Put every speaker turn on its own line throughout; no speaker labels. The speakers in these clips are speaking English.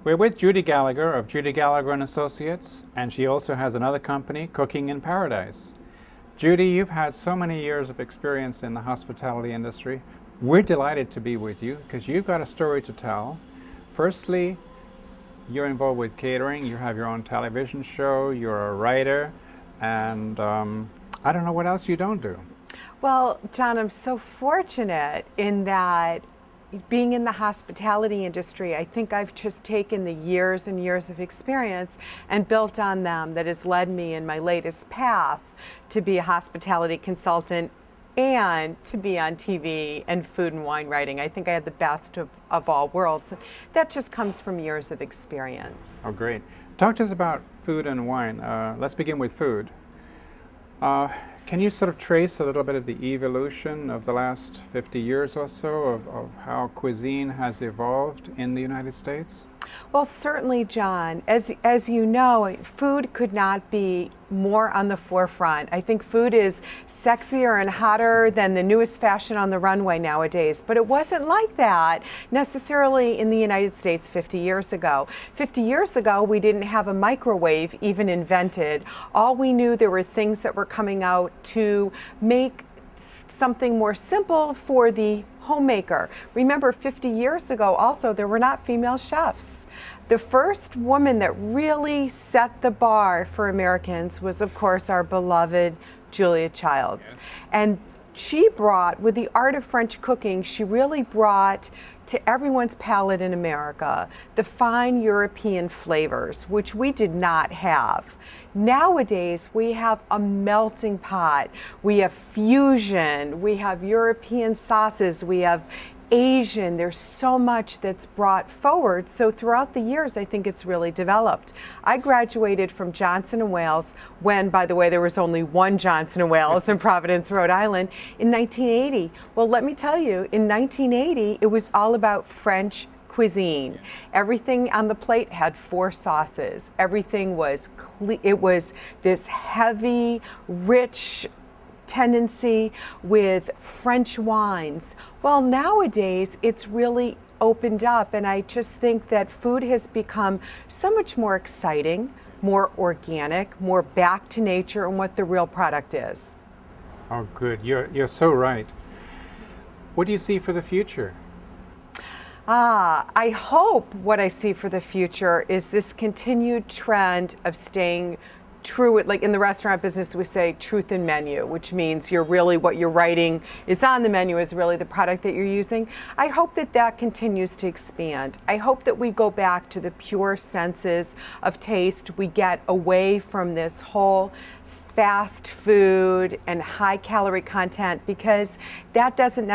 We're with Judi Gallagher of Judi Gallagher and Associates, and she also has another company, Cooking in Paradise. Judi, you've had so many years of experience in the hospitality industry. We're delighted to be with you because you've got a story to tell. Firstly, you're involved with catering, you have your own television show, you're a writer, and I don't know what else you don't do.
Well, John, I'm so fortunate in that being in the hospitality industry, I think I've just taken the years and years of experience and built on them that has led me in my latest path to be a hospitality consultant and to be on TV and food and wine writing. I think I had the best of all worlds. That just comes from years of experience.
Oh, great. Talk to us about food and wine. Let's begin with food. Can you sort of trace a little bit of the evolution of the last 50 years or so of how cuisine has evolved in the United States?
Well, certainly, John. As you know, food could not be more on the forefront. I think food is sexier and hotter than the newest fashion on the runway nowadays. But it wasn't like that necessarily in the United States 50 years ago. 50 years ago, we didn't have a microwave even invented. All we knew, there were things that were coming out to make something more simple for the homemaker. Remember, 50 years ago also, there were not female chefs. The first woman that really set the bar for Americans was, of course, our beloved Julia Childs. Yes. And she brought, with the art of French cooking, she really brought to everyone's palate in America the fine European flavors, which we did not have. Nowadays, we have a melting pot. We have fusion. We have European sauces. We have Asian. There's so much that's brought forward. So throughout the years, I think it's really developed. I graduated from Johnson & Wales when, by the way, there was only one Johnson & Wales in Providence, Rhode Island, in 1980. Well, let me tell you, in 1980, it was all about French cuisine. Everything on the plate had 4 sauces. Everything was it was this heavy, rich tendency with French wines. Well, nowadays it's really opened up, and I just think that food has become so much more exciting, more organic, more back to nature and what the real product is.
Oh, good. You're so right. What do you see for the future?
I hope what I see for the future is this continued trend of staying true. Like in the restaurant business, we say truth in menu, which means you're really, what you're writing is on the menu is really the product that you're using. I hope that that continues to expand. I hope that we go back to the pure senses of taste. We get away from this whole fast food and high calorie content, because that doesn't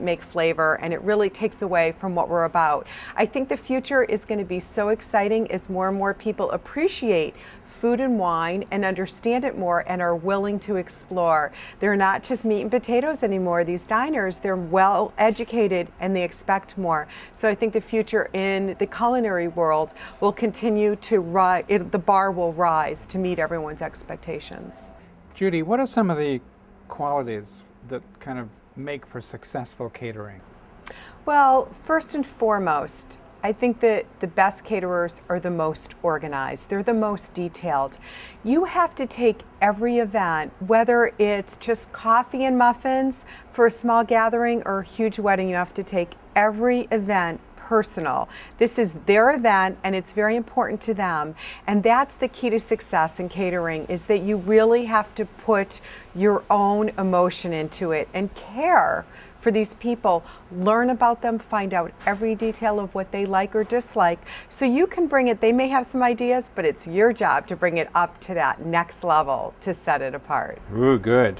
make flavor, and it really takes away from what we're about. I think the future is going to be so exciting as more and more people appreciate food and wine and understand it more and are willing to explore. They're not just meat and potatoes anymore. These diners, they're well educated and they expect more. So I think the future in the culinary world will continue to rise, the bar will rise to meet everyone's expectations.
Judi, what are some of the qualities that kind of make for successful catering?
Well, first and foremost, I think that the best caterers are the most organized. They're the most detailed. You have to take every event, whether it's just coffee and muffins for a small gathering or a huge wedding, you have to take every event personal. This is their event and it's very important to them. And that's the key to success in catering, is that you really have to put your own emotion into it and care for these people, learn about them, find out every detail of what they like or dislike, so you can bring it. They may have some ideas, but it's your job to bring it up to that next level to set it apart.
Ooh, good.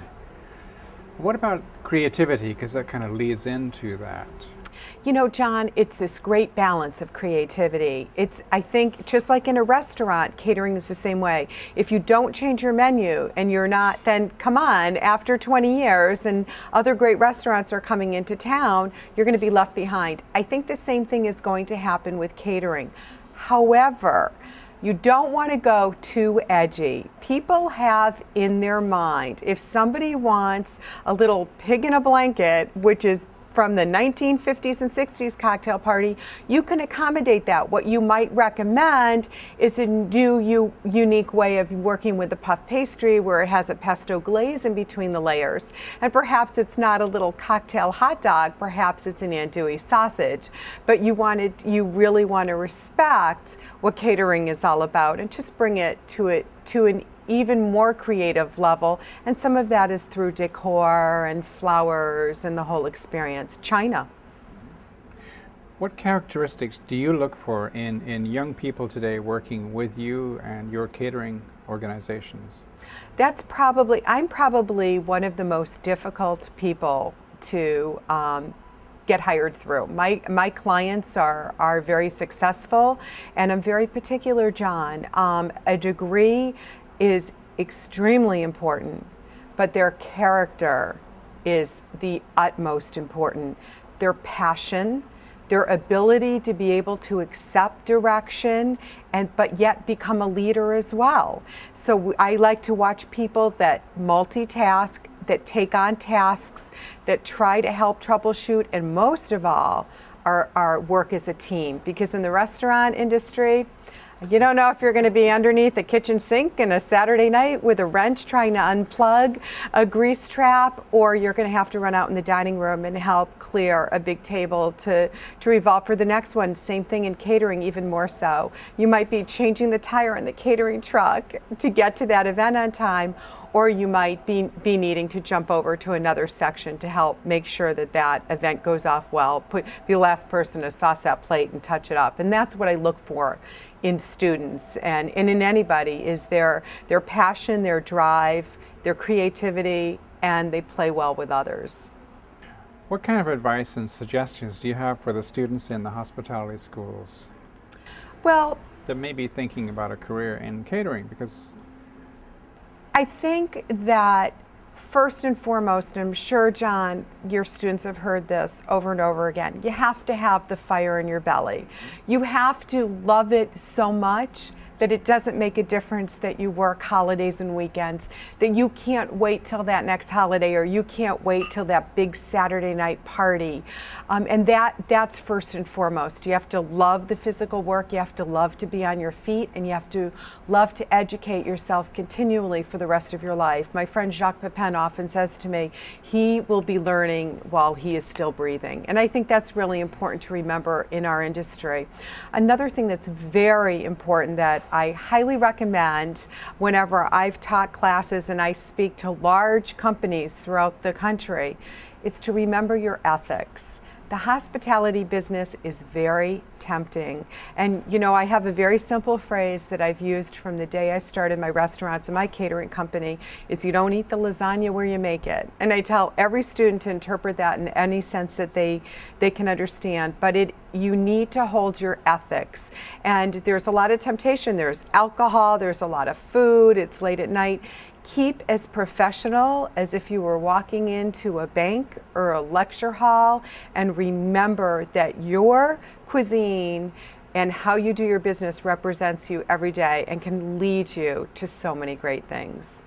What about creativity? Because that kind of leads into that.
You know, John, it's this great balance of creativity. I think, just like in a restaurant, catering is the same way. If you don't change your menu and you're not, then come on, after 20 years and other great restaurants are coming into town, you're going to be left behind. I think the same thing is going to happen with catering. However, you don't want to go too edgy. People have in their mind, if somebody wants a little pig in a blanket, which is from the 1950s and 60s cocktail party, you can accommodate that. What you might recommend is a new, unique way of working with the puff pastry where it has a pesto glaze in between the layers. And perhaps it's not a little cocktail hot dog, perhaps it's an andouille sausage. But you really want to respect what catering is all about and just bring it to an even more creative level, and some of that is through decor and flowers and the whole experience. China.
What characteristics do you look for in young people today working with you and your catering organizations?
I'm probably one of the most difficult people to get hired through. My clients are very successful, and I'm very particular, John. A degree is extremely important, but their character is the utmost important. Their passion, their ability to be able to accept direction, but yet become a leader as well. So I like to watch people that multitask, that take on tasks, that try to help troubleshoot, and most of all, our work as a team. Because in the restaurant industry, you don't know if you're going to be underneath a kitchen sink in a Saturday night with a wrench trying to unplug a grease trap, or you're going to have to run out in the dining room and help clear a big table to revolve for the next one. Same thing in catering, even more so. You might be changing the tire in the catering truck to get to that event on time, or you might be needing to jump over to another section to help make sure that event goes off well, be the last person to sauce that plate and touch it up. And that's what I look for in students and in anybody, is their passion, their drive, their creativity, and they play well with others.
What kind of advice and suggestions do you have for the students in the hospitality schools?
Well,
that may be thinking about a career in catering? Because
I think that first and foremost, and I'm sure, John, your students have heard this over and over again, you have to have the fire in your belly. You have to love it so much that it doesn't make a difference that you work holidays and weekends, that you can't wait till that next holiday, or you can't wait till that big Saturday night party. And that's first and foremost. You have to love the physical work, you have to love to be on your feet, and you have to love to educate yourself continually for the rest of your life. My friend Chap13 often says to me, he will be learning while he is still breathing. And I think that's really important to remember in our industry. Another thing that's very important that I highly recommend whenever I've taught classes and I speak to large companies throughout the country is to remember your ethics. The hospitality business is very tempting. And I have a very simple phrase that I've used from the day I started my restaurants and my catering company is, you don't eat the lasagna where you make it. And I tell every student to interpret that in any sense that they can understand. But you need to hold your ethics. And there's a lot of temptation. There's alcohol, there's a lot of food, it's late at night. Keep as professional as if you were walking into a bank or a lecture hall, and remember that your cuisine and how you do your business represents you every day and can lead you to so many great things.